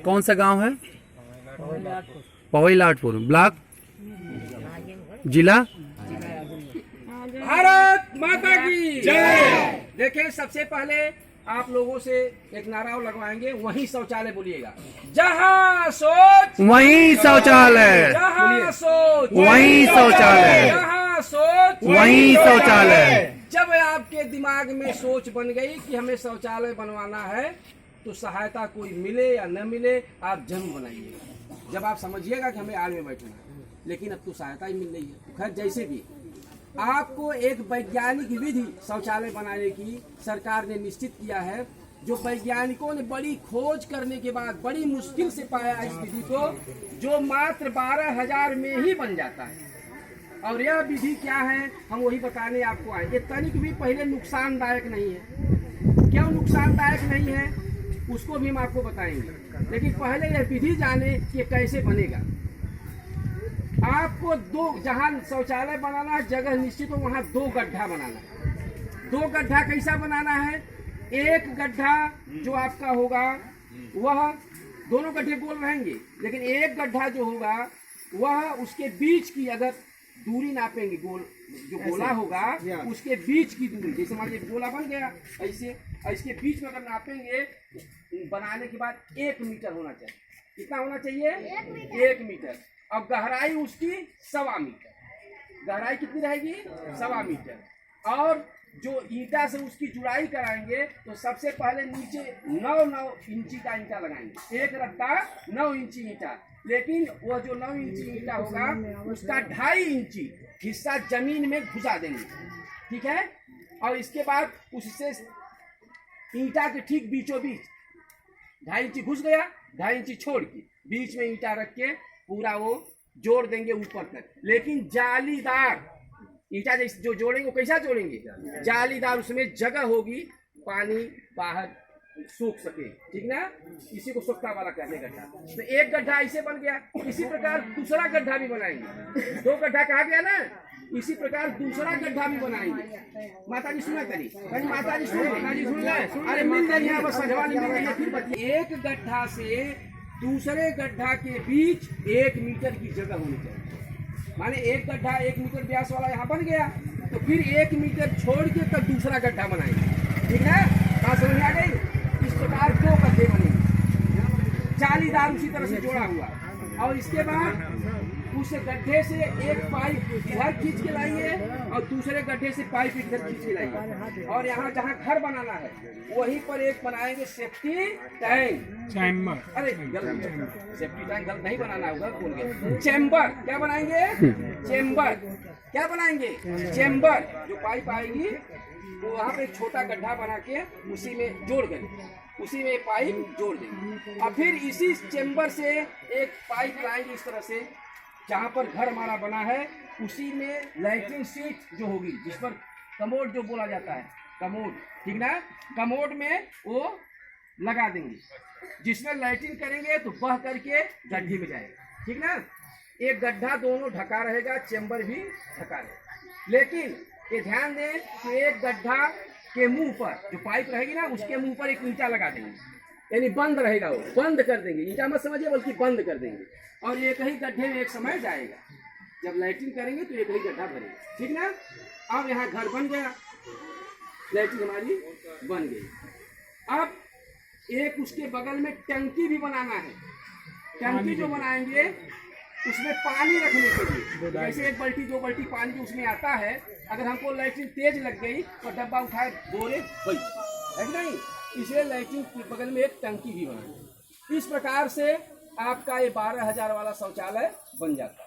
कौन सा गांव है? पवई लाटपुर। ब्लॉक, जिला? भारत माता की जय। देखिए, सबसे पहले आप लोगों से एक नारा लगवाएंगे, वहीं शौचालय बोलिएगा। जहाँ सोच वहीं शौचालय, जहाँ सोच वहीं शौचालय, जहाँ सोच वहीं शौचालय। जब आपके दिमाग में सोच बन गई कि हमें शौचालय बनवाना है, तो सहायता कोई मिले या न मिले, आप जन्म बनाइएगा। जब आप समझिएगा कि हमें आड़ में बैठना है, लेकिन अब तो सहायता ही मिल रही है। खैर, जैसे भी आपको एक वैज्ञानिक विधि शौचालय बनाने की सरकार ने निश्चित किया है, जो वैज्ञानिकों ने बड़ी खोज करने के बाद बड़ी मुश्किल से पाया इस विधि को, जो मात्र 12,000 में ही बन जाता है। और यह विधि क्या है, हम वही बताने आपको आए। ये तनिक भी पहले नुकसानदायक नहीं है। क्यों नुकसानदायक नहीं है, उसको भी हम आपको बताएंगे। लेकिन पहले यह विधि जाने कि कैसे बनेगा। आपको जहां शौचालय बनाना है, जगह निश्चित हो, वहां 2 गड्ढा बनाना है। 2 गड्ढा कैसा बनाना है? एक गड्ढा जो आपका होगा, वह दोनों गड्ढे गोल रहेंगे, लेकिन एक गड्ढा जो होगा वह उसके बीच की अगर दूरी नापेंगे, गोल जो गोला होगा उसके बीच की दूरी, जैसे मान लीजिए गोला बन गया ऐसे, इसके बीच में अगर नापेंगे, बनाने के बाद 1 मीटर होना चाहिए। कितना होना चाहिए? 1 मीटर। अब गहराई उसकी 1.25 मीटर। गहराई कितनी रहेगी? 1.25 मीटर। और जो ईंटा से उसकी जुड़ाई कराएंगे, तो सबसे पहले नीचे 9 इंची का ईंटा लगाएंगे। एक रत्ता 9 इंची ईंटा। लेकिन वो जो 9 इंची ईंटा होगा, उसका 2.5 इंची हिस्सा जमीन में घुसा देंगे। ठीक है? और इसके बाद उससे ईंटा के ठीक बीचों बीच 2.5 इंची घुस गया, 2.5 इंची छोड़ के बीच में ईंटा रख के पूरा वो जोड़ देंगे ऊपर तक। लेकिन जालीदार ईंटा जैसे जो जोड़ेंगे, वो कैसा जोड़ेंगे? जालीदार। उसमें जगह होगी, पानी बाहर सूख सके। ठीक ना? इसी को सोखता वाला कहते हैं गड्ढा। तो एक गड्ढा ऐसे बन गया। इसी प्रकार दूसरा गड्ढा भी बनाएंगे। 2 गड्ढा कहा गया ना, इसी प्रकार दूसरा गड्ढा भी बनाएंगे। माता जी सुना करी, माता जी सुन, माता जी सुन गए। अरे मिल गई यहाँ बस सजवानी मिल गई है। फिर बताइए, एक गड्ढा से दूसरे गड्ढा के बीच 1 मीटर की जगह होनी चाहिए। माने एक गड्ढा 1 मीटर व्यास वाला यहाँ बन गया, तो फिर 1 मीटर छोड़ के तब दूसरा गड्ढा बनाएंगे। ठीक है? बात समझ में आ गई? इस प्रकार 2 गड्ढे बनेंगे, जालीदार उसी तरह से जोड़ा हुआ। और इसके बाद उस गड्ढे से एक पाइप इधर खींच के लाएंगे और दूसरे गड्ढे से पाइप इधर खींच के लाएंगे। और यहाँ जहाँ घर बनाना है, वहीं पर एक बनाएंगे सेफ्टी टैंक, चैम्बर। अरे सेफ्टी टैंक गलत नहीं बनाना होगा, बोल गए। चैम्बर क्या बनाएंगे? चैम्बर क्या बनाएंगे? चैम्बर। जो पाइप आएगी वो वहाँ पे एक छोटा गड्ढा बना के उसी में जोड़ देंगे, उसी में पाइप जोड़ देंगे। और फिर इसी चैम्बर से एक पाइप लाएंगे इस तरह से, जहाँ पर घर हमारा बना है उसी में लैट्रिन सीट जो होगी, जिस पर कमोड जो बोला जाता है, कमोड। ठीक ना? कमोड में वो लगा देंगे, जिसमें लैट्रिन करेंगे तो बह करके गड्ढे में जाएगा। ठीक ना? एक गड्ढा दोनों ढका रहेगा, चैम्बर भी ढका रहेगा। लेकिन ये ध्यान दें कि एक गड्ढा के मुंह पर जो पाइप रहेगी ना, उसके मुंह पर एक ईंटा लगा देंगे, यानी बंद रहेगा, वो बंद कर देंगे। ईंटा मत समझिए, बल्कि बंद कर देंगे। और एक ही गड्ढे में एक समय जाएगा, जब लैट्रिन करेंगे तो एक ही गड्ढा भरेगा। ठीक ना? अब यहाँ घर बन गया, लैट्रिन हमारी बन गई। अब एक उसके बगल में टंकी भी बनाना है। टंकी जो बनाएंगे उसमें पानी रखने के लिए, जैसे 1 बाल्टी 2 बाल्टी पानी जो उसमें आता है, अगर हमको लैट्रिन तेज लग गई तो डब्बा उठाए बोरे बच है कि नहीं? इसलिए लैट्रिन के बगल में एक टंकी भी बनाएंगे। इस प्रकार से आपका ये 12,000 वाला शौचालय बन जाता है।